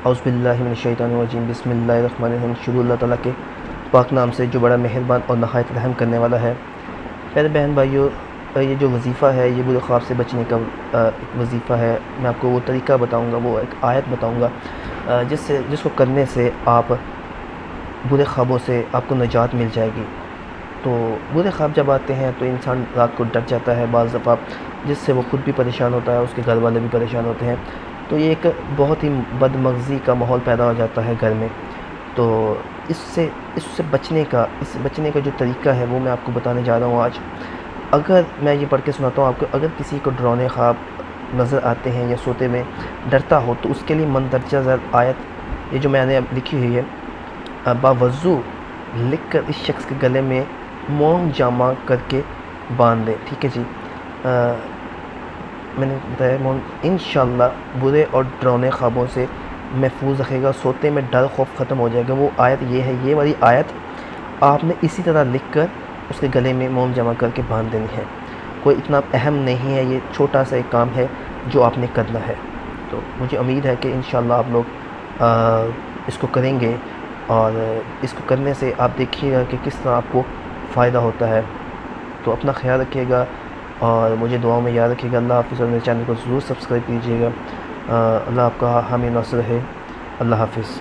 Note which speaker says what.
Speaker 1: اعوذ باللہ من الشیطان الرجیم، بسم اللہ الرحمن الرحیم۔ شروع اللہ تعالیٰ کے پاک نام سے جو بڑا مہربان اور نہایت رحم کرنے والا ہے۔ میرے بہن بھائیوں، یہ جو وظیفہ ہے یہ برے خواب سے بچنے کا ایک وظیفہ ہے۔ میں آپ کو وہ طریقہ بتاؤں گا، وہ ایک آیت بتاؤں گا جس کو کرنے سے آپ برے خوابوں سے آپ کو نجات مل جائے گی۔ تو برے خواب جب آتے ہیں تو انسان رات کو ڈر جاتا ہے بعض دفعہ، جس سے وہ خود بھی پریشان ہوتا ہے، اس کے گھر والے بھی پریشان ہوتے ہیں۔ تو یہ ایک بہت ہی بد مغزی کا ماحول پیدا ہو جاتا ہے گھر میں۔ تو اس سے بچنے کا جو طریقہ ہے وہ میں آپ کو بتانے جا رہا ہوں آج۔ اگر میں یہ پڑھ کے سناتا ہوں آپ کو، اگر کسی کو ڈراؤنے خواب نظر آتے ہیں یا سوتے میں ڈرتا ہو تو اس کے لیے مندرجہ ذیل آیت یہ جو میں نے اب لکھی ہوئی ہے، باوضو لکھ کر اس شخص کے گلے میں موم جامع کر کے باندھ دے۔ ٹھیک ہے جی، میں نے بتایا انشاءاللہ برے اور ڈراؤنے خوابوں سے محفوظ رکھے گا، سوتے میں ڈر خوف ختم ہو جائے گا۔ وہ آیت یہ ہے، یہ والی آیت آپ نے اسی طرح لکھ کر اس کے گلے میں موم جمع کر کے باندھ دینی ہے۔ کوئی اتنا اہم نہیں ہے، یہ چھوٹا سا ایک کام ہے جو آپ نے کرنا ہے۔ تو مجھے امید ہے کہ انشاءاللہ آپ لوگ اس کو کریں گے، اور اس کو کرنے سے آپ دیکھیے گا کہ کس طرح آپ کو فائدہ ہوتا ہے۔ تو اپنا خیال رکھیے گا اور مجھے دعاؤں میں یاد رکھیے گا۔ اللہ حافظ، اور میرے چینل کو ضرور سبسکرائب کیجیے گا۔ اللہ آپ کا حامی ناصر ہے۔ اللہ حافظ۔